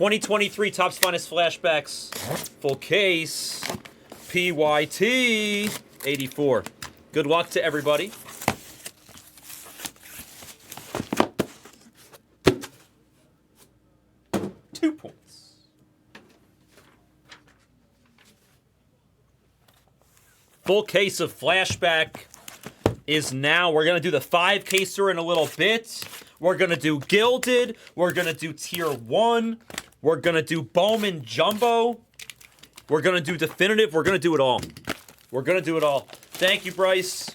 2023 Topps Finest Flashbacks. Full case. PYT 84. Good luck to everybody. Two points. Full case of Flashback is now. We're going to do the 5-caser in a little bit. We're going to do Gilded. We're going to do Tier 1. We're going to do Bowman Jumbo. We're going to do Definitive. We're going to do it all. We're going to do it all. Thank you, Bryce.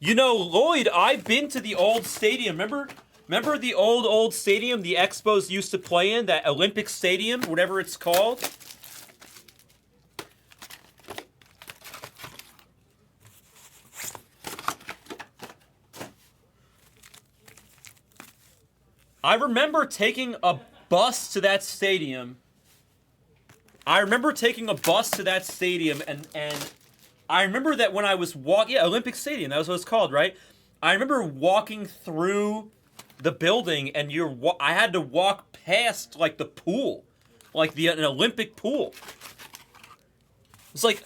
You know, Lloyd, I've been to the old stadium. Remember the old stadium the Expos used to play in? That Olympic Stadium, whatever it's called? I remember taking a bus to that stadium. And I remember that when I was walking, yeah, Olympic Stadium, that was what it's called, right? I remember walking through the building, and I had to walk past, like, the pool. Like, an Olympic pool. It's like,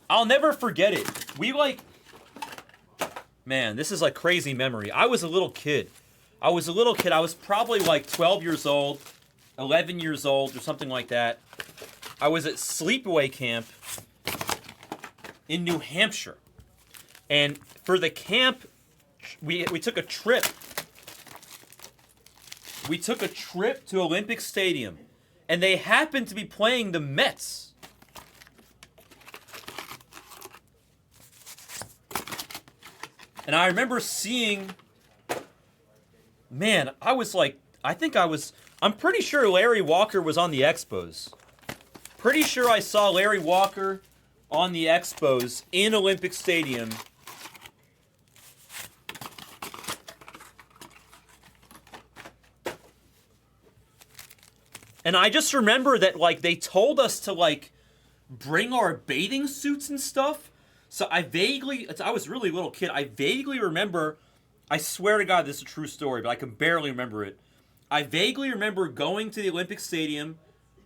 I'll never forget it. Man, this is like crazy memory. I was a little kid. I was probably like 12 years old, 11 years old, or something like that. I was at sleepaway camp in New Hampshire. And for the camp, we took a trip. We took a trip to Olympic Stadium. And they happened to be playing the Mets. And I remember seeing... Man, I'm pretty sure Larry Walker was on the Expos. Pretty sure I saw Larry Walker on the Expos in Olympic Stadium. And I just remember that, like, they told us to, like, bring our bathing suits and stuff. So I was really a little kid. I vaguely remember... I swear to God, this is a true story, but I can barely remember it. I vaguely remember going to the Olympic Stadium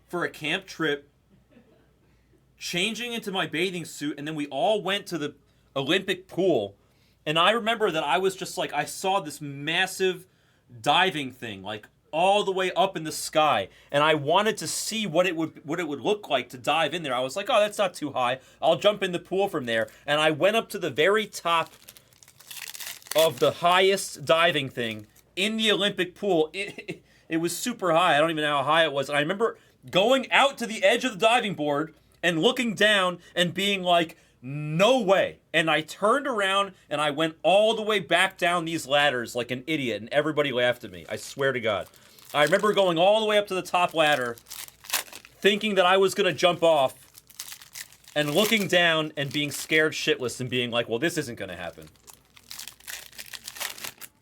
for a camp trip, changing into my bathing suit, and then we all went to the Olympic pool. And I remember that I was just like, I saw this massive diving thing, like all the way up in the sky, and I wanted to see what it would look like to dive in there. I was like, oh, that's not too high. I'll jump in the pool from there. And I went up to the very top of the highest diving thing in the Olympic pool. It was super high. I don't even know how high it was. And I remember going out to the edge of the diving board and looking down and being like, no way. And I turned around and I went all the way back down these ladders like an idiot, and everybody laughed at me. I swear to God. I remember going all the way up to the top ladder, thinking that I was going to jump off, and looking down and being scared shitless and being like, well, this isn't going to happen.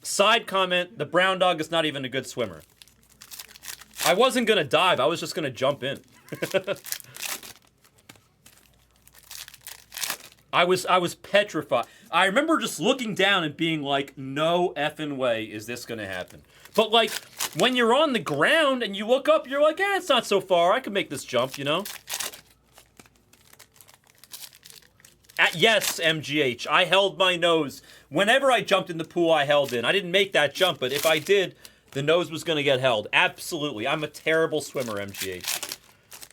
Side comment, the brown dog is not even a good swimmer. I wasn't going to dive. I was just going to jump in. I was petrified. I remember just looking down and being like, no effing way is this going to happen. But, like, when you're on the ground and you look up, you're like, it's not so far. I can make this jump, you know? Yes, MGH, I held my nose. Whenever I jumped in the pool, I held in. I didn't make that jump, but if I did, the nose was going to get held. Absolutely. I'm a terrible swimmer, MGH.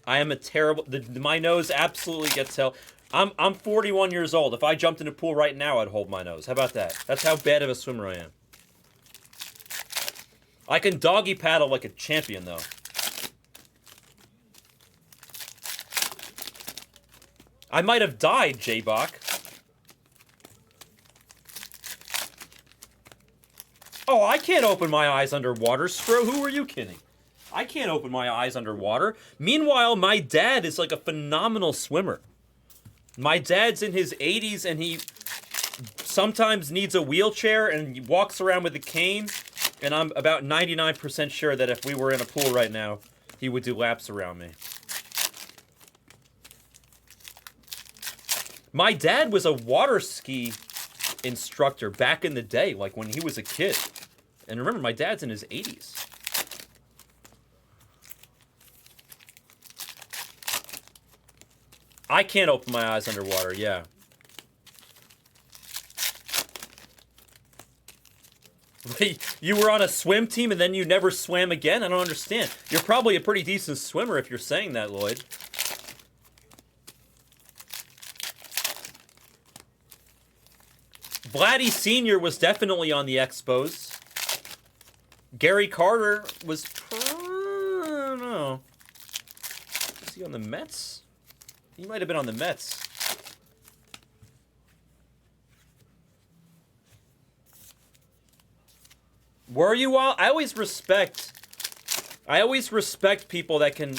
I am a terrible... my nose absolutely gets held. I'm 41 years old. If I jumped in a pool right now, I'd hold my nose. How about that? That's how bad of a swimmer I am. I can doggy paddle like a champion, though. I might have died, J-Bach. Oh, I can't open my eyes underwater, Stro. Who are you kidding? I can't open my eyes underwater. Meanwhile, my dad is like a phenomenal swimmer. My dad's in his 80s, and he sometimes needs a wheelchair, and he walks around with a cane, and I'm about 99% sure that if we were in a pool right now, he would do laps around me. My dad was a water ski instructor back in the day, like when he was a kid. And remember, my dad's in his 80s. I can't open my eyes underwater, yeah. You were on a swim team and then you never swam again? I don't understand. You're probably a pretty decent swimmer if you're saying that, Lloyd. Vladdy Sr. was definitely on the Expos. Gary Carter was... I don't know. Was he on the Mets? He might have been on the Mets. Were you all? I always respect people that can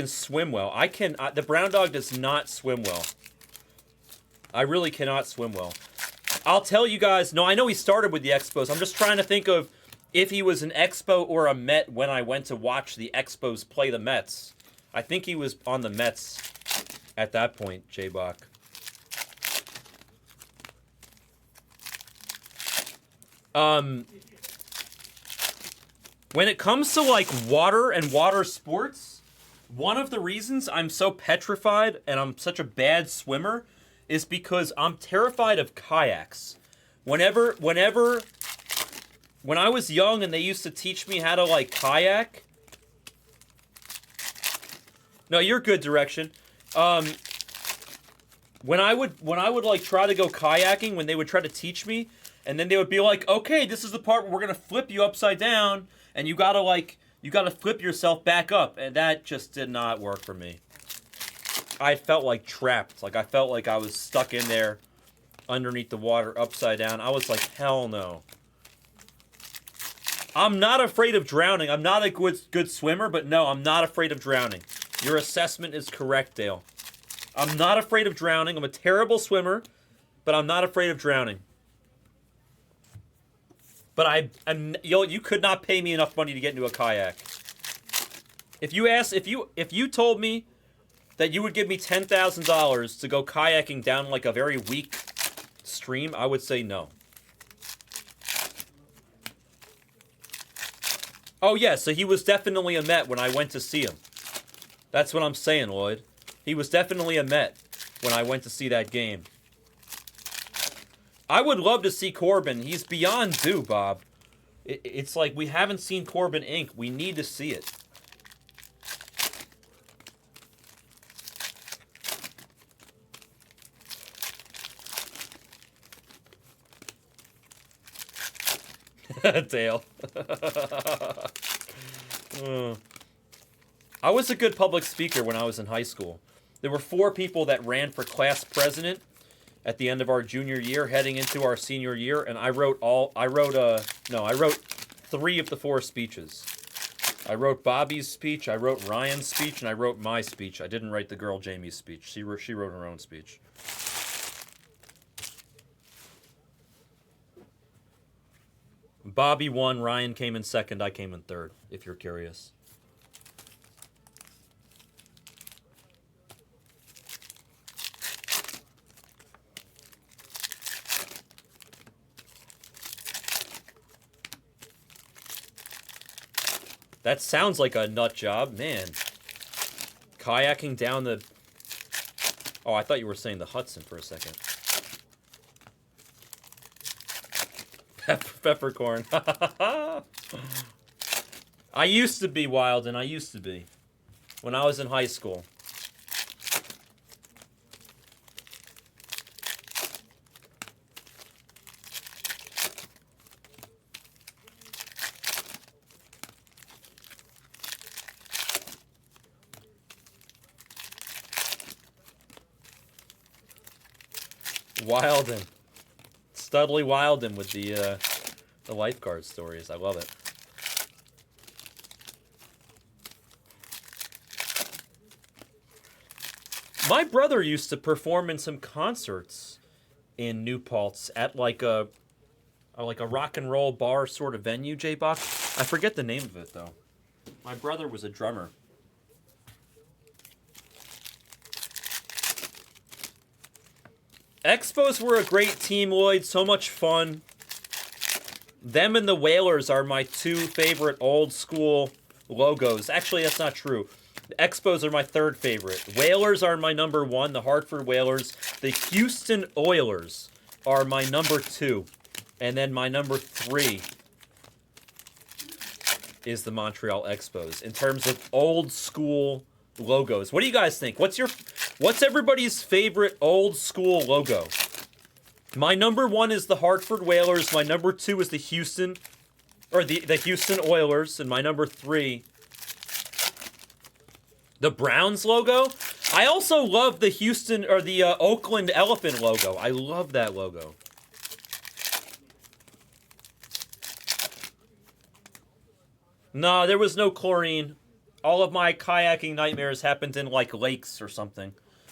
swim well. The brown dog does not swim well. I really cannot swim well. I'll tell you guys, no, I know he started with the Expos. I'm just trying to think of if he was an Expo or a Met when I went to watch the Expos play the Mets. I think he was on the Mets at that point, J-Bach. When it comes to, like, water and water sports, one of the reasons I'm so petrified and I'm such a bad swimmer is because I'm terrified of kayaks. When I was young and they used to teach me how to, like, kayak... No, you're good, Direction. When I would like try to go kayaking, when they would try to teach me, and then they would be like, okay, this is the part where we're gonna flip you upside down, and you gotta flip yourself back up, and that just did not work for me. I felt like trapped. Like I felt like I was stuck in there underneath the water upside down. I was like, hell no. I'm not afraid of drowning. I'm not a good swimmer, but no, I'm not afraid of drowning. Your assessment is correct, Dale. I'm not afraid of drowning. I'm a terrible swimmer, but I'm not afraid of drowning. But you could not pay me enough money to get into a kayak. If you told me that you would give me $10,000 to go kayaking down like a very weak stream, I would say no. Oh yeah, so he was definitely a Met when I went to see him. That's what I'm saying, Lloyd. He was definitely a Met when I went to see that game. I would love to see Corbin. He's beyond due, Bob. It's like we haven't seen Corbin Inc. We need to see it. Dale. I was a good public speaker when I was in high school. There were 4 people that ran for class president at the end of our junior year, heading into our senior year, and I wrote 3 of the 4 speeches. I wrote Bobby's speech, I wrote Ryan's speech, and I wrote my speech. I didn't write the girl Jamie's speech. She wrote her own speech. Bobby won, Ryan came in second, I came in third, if you're curious. That sounds like a nut job, man. Kayaking down the... Oh, I thought you were saying the Hudson for a second. Peppercorn. I used to be wild, and I used to be. When I was in high school. Wilden. Studley Wilden with the lifeguard stories. I love it. My brother used to perform in some concerts in New Paltz at like a rock and roll bar sort of venue, J-Bach. I forget the name of it, though. My brother was a drummer. Expos were a great team, Lloyd. So much fun. Them and the Whalers are my two favorite old school logos. Actually, that's not true. The Expos are my third favorite. Whalers are my number one, the Hartford Whalers. The Houston Oilers are my number two. And then my number three is the Montreal Expos in terms of old school logos. What do you guys think? What's everybody's favorite old school logo? My number one is the Hartford Whalers. My number two is the Houston Oilers, and my number three, the Browns logo. I also love the Oakland Elephant logo. I love that logo. No, there was no chlorine. All of my kayaking nightmares happened in like lakes or something,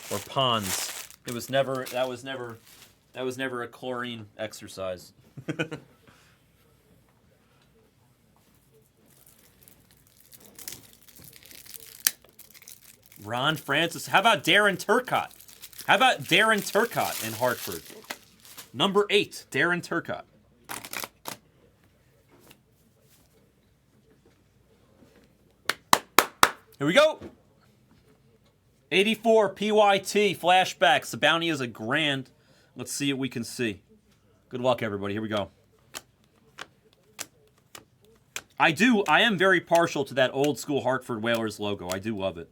or ponds. That was never a chlorine exercise. Ron Francis. How about Darren Turcotte? How about Darren Turcotte in Hartford? Number 8, Darren Turcotte. Here we go. 84 PYT Flashbacks. The bounty is $1,000. Let's see what we can see. Good luck, everybody. Here we go. I am very partial to that old school Hartford Whalers logo. I do love it.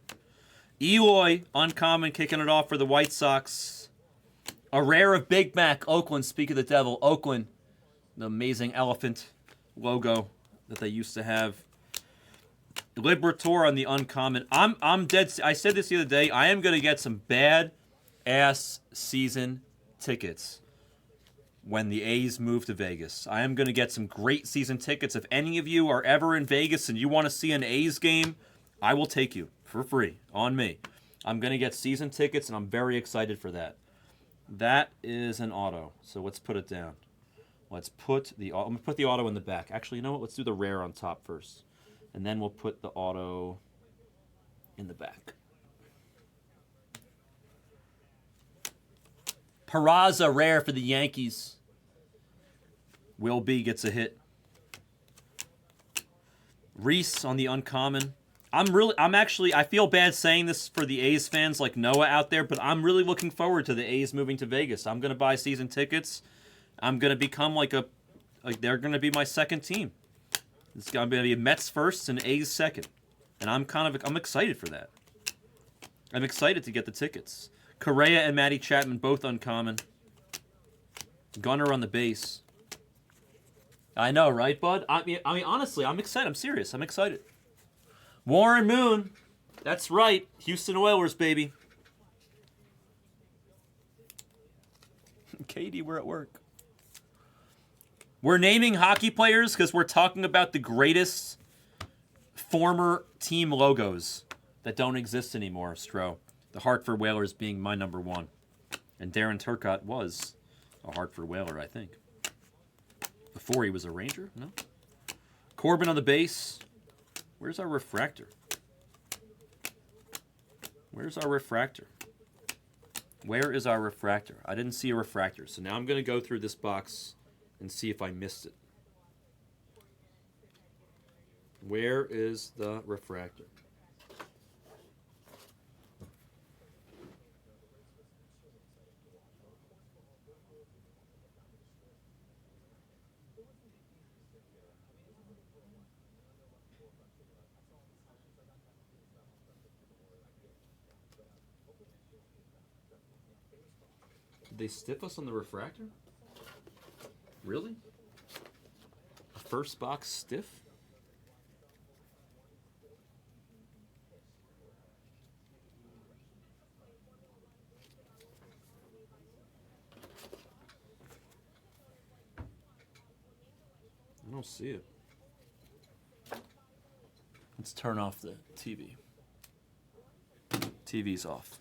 Eloy, uncommon, kicking it off for the White Sox. A rare of Big Mac, Oakland. Speak of the devil, Oakland. The amazing elephant logo that they used to have. Liberator on the uncommon. I'm dead. I said this the other day. I am gonna get some bad ass season tickets when the A's move to Vegas. I am gonna get some great season tickets. If any of you are ever in Vegas and you want to see an A's game, I will take you for free on me. I'm gonna get season tickets and I'm very excited for that. That is an auto. So let's put it down. I'm gonna put the auto in the back. Actually, you know what? Let's do the rare on top first. And then we'll put the auto in the back. Peraza rare for the Yankees. Will B gets a hit. Reese on the uncommon. I feel bad saying this for the A's fans like Noah out there, but I'm really looking forward to the A's moving to Vegas. I'm going to buy season tickets. I'm going to become they're going to be my second team. It's going to be Mets first and A's second. And I'm excited for that. I'm excited to get the tickets. Correa and Matty Chapman, both uncommon. Gunner on the base. I know, right, bud? I mean, honestly, I'm excited. I'm serious. I'm excited. Warren Moon. That's right. Houston Oilers, baby. Katie, we're at work. We're naming hockey players because we're talking about the greatest former team logos that don't exist anymore, Stro. The Hartford Whalers being my number one. And Darren Turcotte was a Hartford Whaler, I think. Before he was a Ranger? No? Corbin on the base. Where's our refractor? Where's our refractor? Where is our refractor? I didn't see a refractor. So now I'm going to go through this box and see if I missed it. Where is the refractor? Did they stiff us on the refractor? Really? A first box stiff? I don't see it. Let's turn off the TV. TV's off.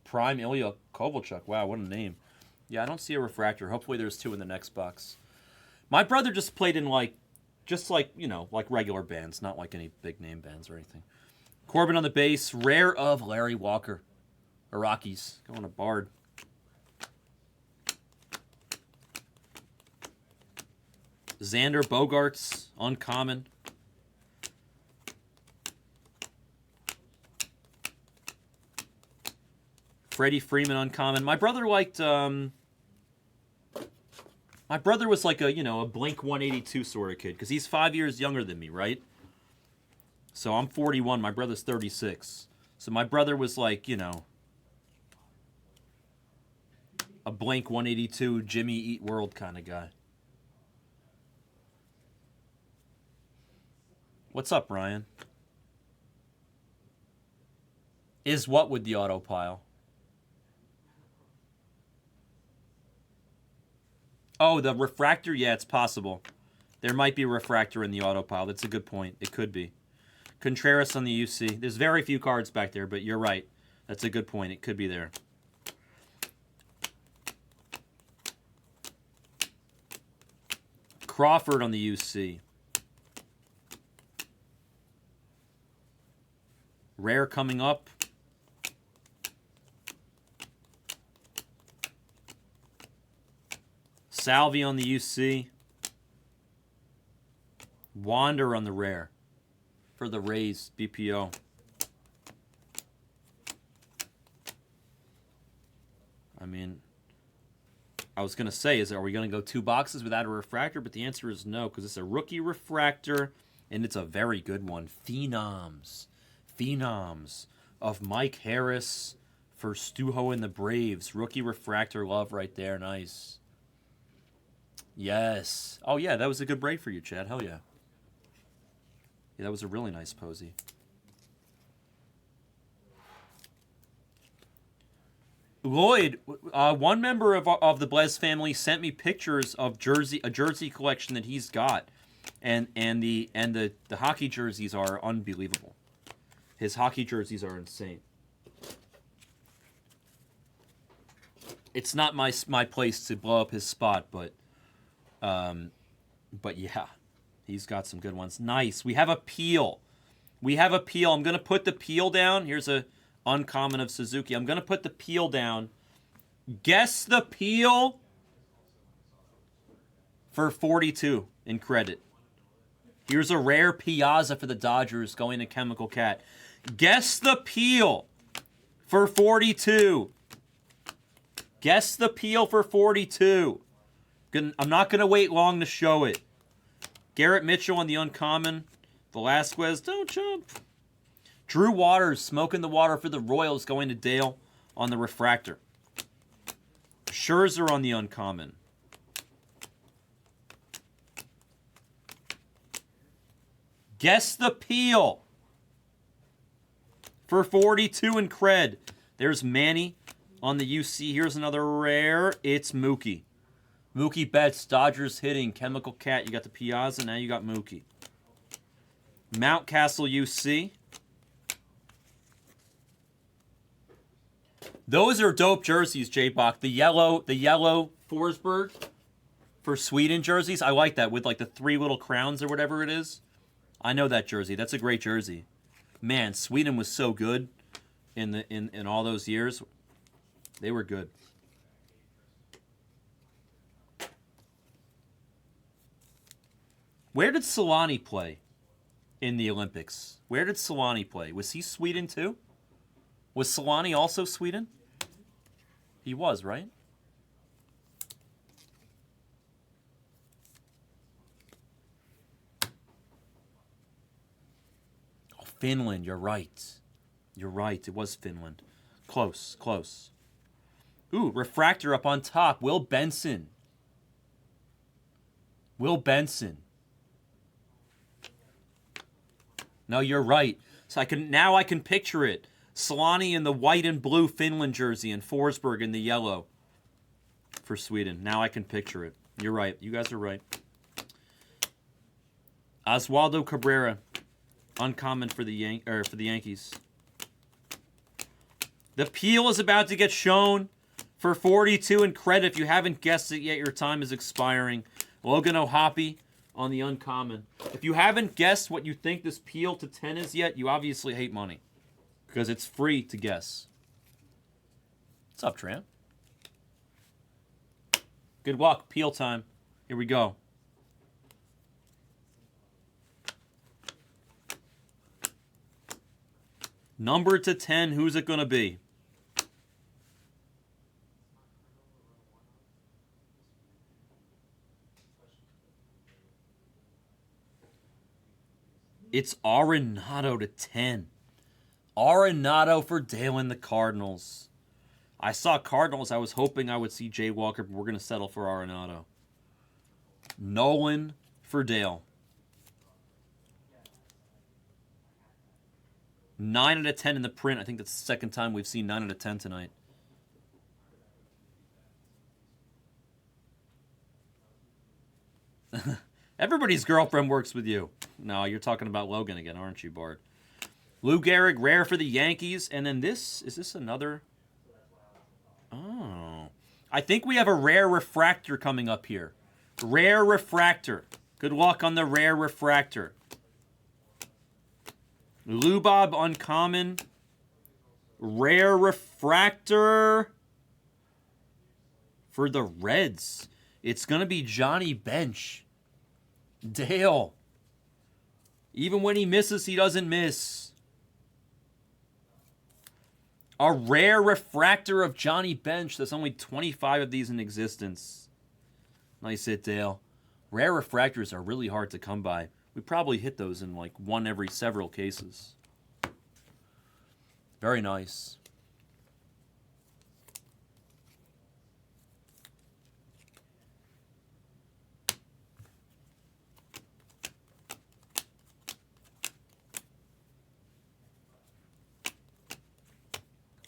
Prime Ilya Kovalchuk. Wow, what a name. Yeah, I don't see a refractor. Hopefully there's two in the next box. My brother just played in like regular bands, not like any big name bands or anything. Corbin on the base. Rare of Larry Walker. The Rockies. Going to Bard. Xander Bogaerts, uncommon. Freddie Freeman, uncommon. My brother liked, my brother was like a, you know, a Blink 182 sort of kid, because he's 5 years younger than me, right? So I'm 41, my brother's 36. So my brother was like, you know, a Blink 182, Jimmy Eat World kind of guy. What's up, Ryan? Is what with the auto pile? Oh, the refractor? Yeah, it's possible. There might be a refractor in the auto pile. That's a good point. It could be. Contreras on the UC. There's very few cards back there, but you're right. That's a good point. It could be there. Crawford on the UC. Rare coming up. Salvi on the UC. Wander on the rare for the Rays BPO. I mean, I was going to say, are we going to go 2 boxes without a refractor? But the answer is no, because it's a rookie refractor, and it's a very good one. Phenoms of Mike Harris for Stuho and the Braves. Rookie refractor love right there. Nice. Yes. Oh, yeah, that was a good break for you, Chad. Hell yeah. Yeah, that was a really nice posy. Lloyd, one member of the Blez family sent me pictures of a jersey collection that he's got, and the hockey jerseys are unbelievable. His hockey jerseys are insane. It's not my place to blow up his spot, but yeah, he's got some good ones. Nice. We have a Peel. I'm gonna put the Peel down. Here's a uncommon of Suzuki. I'm gonna put the Peel down. Guess the Peel for 42 in credit. Here's a rare Piazza for the Dodgers going to Chemical Cat. Guess the Peel for 42. Guess the Peel for 42. I'm not going to wait long to show it. Garrett Mitchell on the uncommon. Velasquez, don't jump. Drew Waters smoking the water for the Royals going to Dale on the refractor. Scherzer on the uncommon. Guess the Peel for 42 in cred. There's Manny on the UC. Here's another rare. It's Mookie. Mookie Betts, Dodgers hitting, Chemical Cat. You got the Piazza, now you got Mookie. Mountcastle UC. Those are dope jerseys, J-Bach. The yellow Forsberg for Sweden jerseys. I like that with like the 3 little crowns or whatever it is. I know that jersey. That's a great jersey. Man, Sweden was so good in all those years. They were good. Where did Solani play in the Olympics? Where did Solani play? Was he Sweden too? Was Solani also Sweden? He was, right? Oh, Finland, you're right. You're right, it was Finland. Close, close. Ooh, refractor up on top. Will Benson. Will Benson. No, you're right. So I can picture it. Solani in the white and blue Finland jersey and Forsberg in the yellow for Sweden. Now I can picture it. You're right. You guys are right. Oswaldo Cabrera, uncommon for the Yankees. The Peel is about to get shown for 42 in credit. If you haven't guessed it yet, your time is expiring. Logan O'Hoppe on the uncommon. If you haven't guessed what you think this Peel to 10 is yet, you obviously hate money. Because it's free to guess. What's up, Tramp? Good luck. Peel time. Here we go. Number to 10, who's it going to be? It's Arenado to 10. Arenado for Dale and the Cardinals. I saw Cardinals. I was hoping I would see Jay Walker, but we're going to settle for Arenado. Nolan for Dale. 9 out of 10 in the print. I think that's the second time we've seen 9 out of 10 tonight. Everybody's girlfriend works with you. No, you're talking about Logan again, aren't you, Bart? Lou Gehrig, rare for the Yankees. And then this, is this another? Oh. I think we have a rare refractor coming up here. Rare refractor. Good luck on the rare refractor. Lubob uncommon. Rare refractor for the Reds. It's going to be Johnny Bench. Dale. Even when he misses, he doesn't miss. A rare refractor of Johnny Bench. There's only 25 of these in existence. Nice hit, Dale. Rare refractors are really hard to come by. We probably hit those in like one every several cases. Very nice.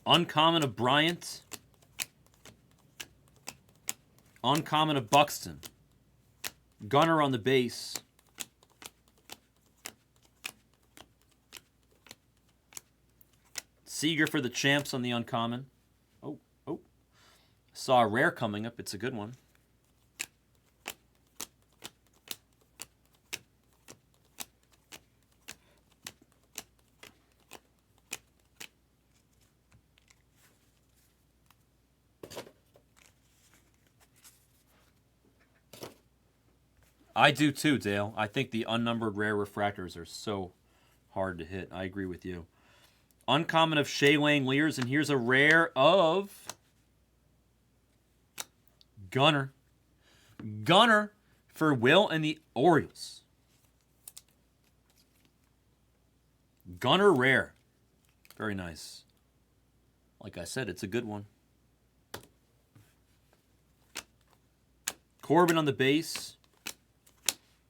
Uncommon of Bryant. Uncommon of Buxton. Gunner on the base. Seager for the Champs on the uncommon. Oh. Saw a rare coming up. It's a good one. I do too, Dale. I think the unnumbered rare refractors are so hard to hit. I agree with you. Uncommon of Shaylane Lears, and here's a rare of Gunner. Gunner for Will and the Orioles. Gunner rare. Very nice. Like I said, it's a good one. Corbin on the base.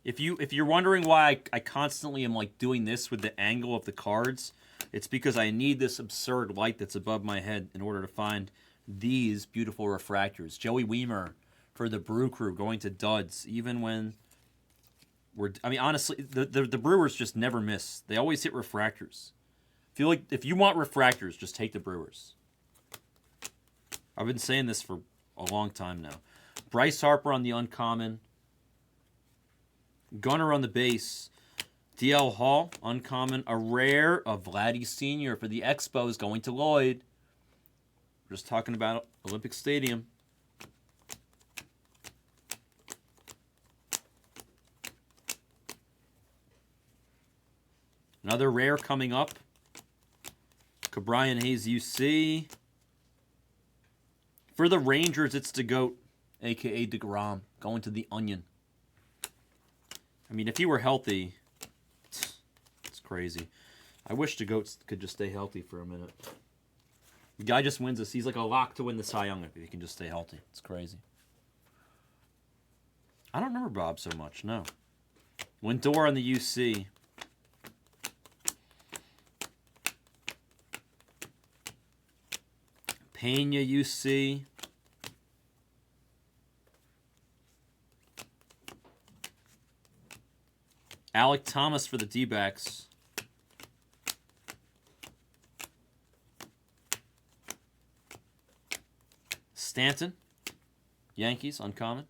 If you're wondering why I constantly am like doing this with the angle of the cards, it's because I need this absurd light that's above my head in order to find these beautiful refractors. Joey Weimer for the Brew Crew going to duds, even when honestly, the Brewers just never miss. They always hit refractors. If you want refractors, just take the Brewers. I've been saying this for a long time now. Bryce Harper on the uncommon. Gunner on the base. DL Hall, uncommon. A rare of Vladdy Sr. for the Expos going to Lloyd. We're just talking about Olympic Stadium. Another rare coming up. Cabrian Hayes UC. For the Rangers, it's the GOAT, a.k.a. DeGrom, going to the Onion. I mean, if he were healthy, it's crazy. I wish the GOAT could just stay healthy for a minute. The guy just wins this. He's like a lock to win the Cy Young if he can just stay healthy. It's crazy. I don't remember Bob so much, no. Lindor on the UC. Pena UC. Alec Thomas for the D-backs. Stanton, Yankees, uncommon.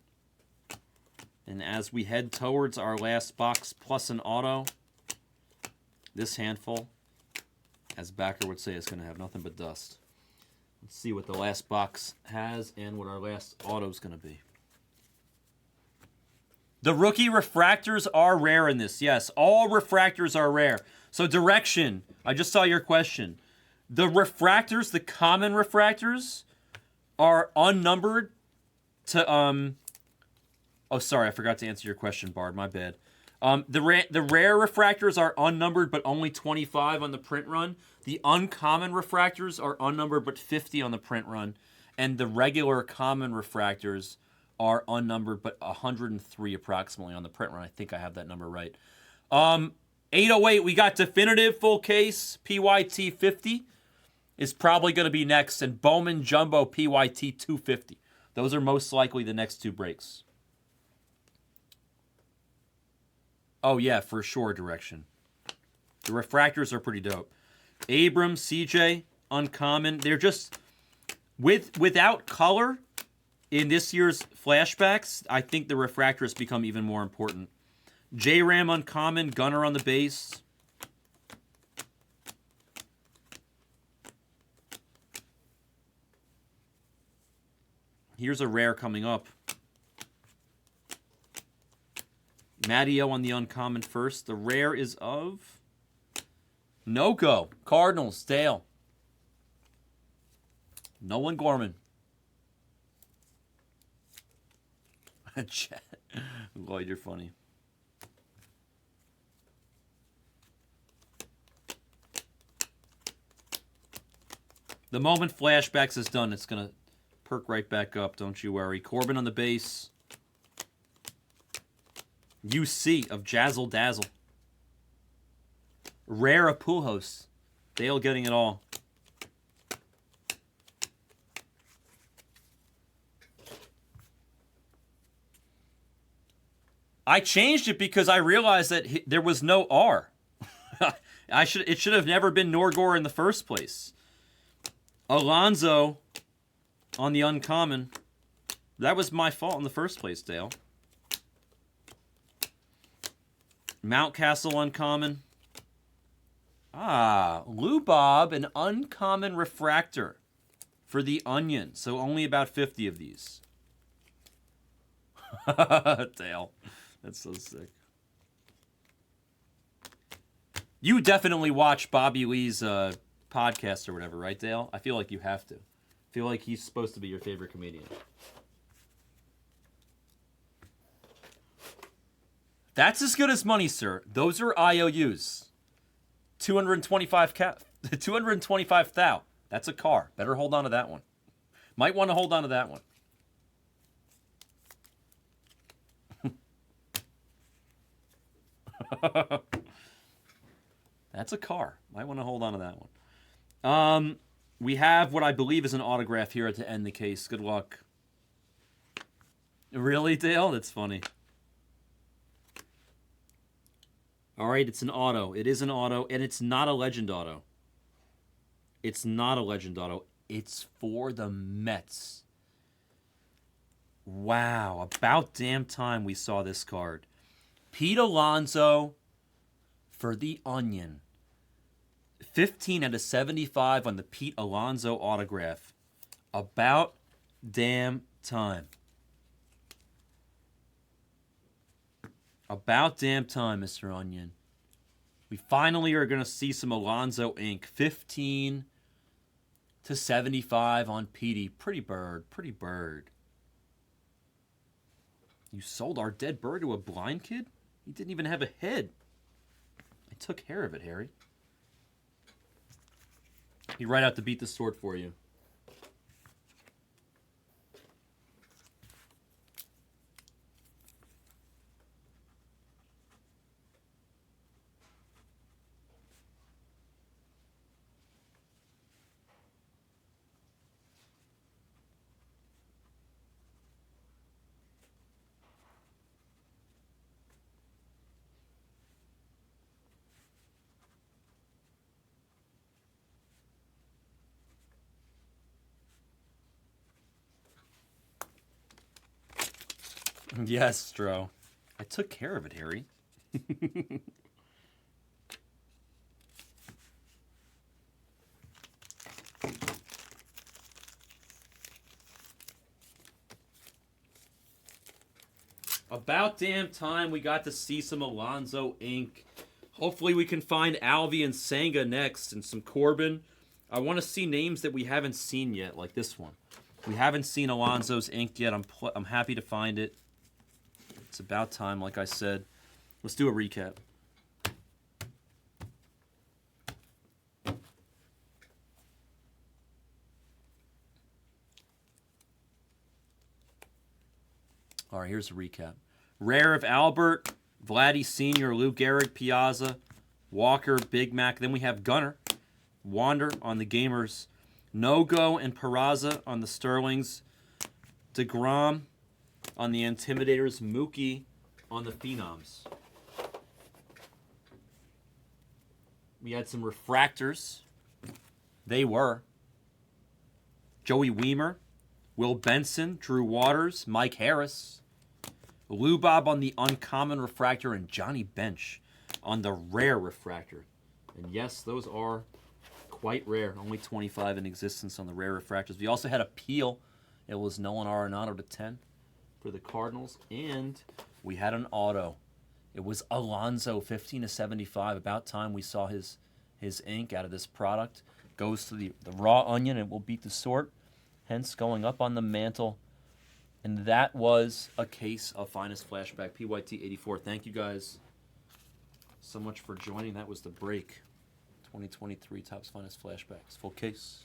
And as we head towards our last box plus an auto, this handful, as Backer would say, is going to have nothing but dust. Let's see what the last box has and what our last auto is going to be. The rookie refractors are rare in this. Yes, all refractors are rare. So direction. I just saw your question. The refractors, the common refractors, are unnumbered to Oh, sorry, I forgot to answer your question, Bard. My bad. The rare refractors are unnumbered, but only 25 on the print run. The uncommon refractors are unnumbered, but 50 on the print run. And the regular common refractors are unnumbered, but 103 approximately on the print run. I think I have that number right. 808, we got definitive full case. PYT 50 is probably going to be next. And Bowman Jumbo PYT 250. Those are most likely the next two breaks. Oh, yeah, for sure, direction. The refractors are pretty dope. Abrams, CJ, uncommon. They're just, without color in this year's flashbacks, I think the refractors become even more important. J-Ram, uncommon. Gunner on the base. Here's a rare coming up. Matteo on the uncommon first. The rare is of No-Go. Cardinals, Dale. Nolan Gorman. Lloyd, you're funny. The moment flashbacks is done, it's going to perk right back up. Don't you worry. Corbin on the base. UC of Jazzle Dazzle. Rare of Pujols. Dale getting it all. I changed it because I realized that there was no R. It should have never been Norgor in the first place. Alonzo on the uncommon. That was my fault in the first place, Dale. Mountcastle uncommon. Lou Bob, an uncommon refractor for the Onion. So only about 50 of these. Dale, that's so sick. You definitely watch Bobby Lee's podcast or whatever, right, Dale? I feel like you have to. I feel like he's supposed to be your favorite comedian. That's as good as money, sir. Those are IOUs. 225 thou. That's a car. Better hold on to that one. Might want to hold on to that one. That's a car. Might want to hold on to that one. We have what I believe is an autograph here to end the case. Good luck. Really, Dale? That's funny. All right, it's an auto. It is an auto, and it's not a legend auto. It's not a legend auto. It's for the Mets. Wow, about damn time we saw this card. Pete Alonso for the Onion. 15 out of 75 on the Pete Alonso autograph. About damn time. About damn time, Mr. Onion. We finally are going to see some Alonso ink. 15 to 75 on Petey. Pretty bird. Pretty bird. You sold our dead bird to a blind kid? He didn't even have a head. I took care of it, Harry. He right out to beat the sword for you. Yes, Stro. I took care of it, Harry. About damn time we got to see some Alonso ink. Hopefully we can find Alvy and Senga next, and some Corbin. I want to see names that we haven't seen yet, like this one. We haven't seen Alonso's ink yet. I'm happy to find it. It's about time, like I said. Let's do a recap. All right, here's a recap. Rare of Albert, Vladdy Sr., Lou Gehrig, Piazza, Walker, Big Mac. Then we have Gunner, Wander on the Gamers, No-Go and Peraza on the Sterlings, DeGrom on the Intimidators, Mookie on the Phenoms. We had some refractors. They were Joey Weimer, Will Benson, Drew Waters, Mike Harris, Lou Bob on the Uncommon Refractor, and Johnny Bench on the Rare Refractor. And yes, those are quite rare. Only 25 in existence on the Rare Refractors. We also had a Peel. It was Nolan Arenado /10 for the Cardinals. And we had an auto. It was Alonso, 15/75. About time we saw his ink out of this product. Goes to the raw onion and will beat the sort. Hence going up on the mantle. And that was a case of Finest Flashback, PYT84. Thank you guys so much for joining. That was the break. 2023 Topps Finest Flashbacks. Full case.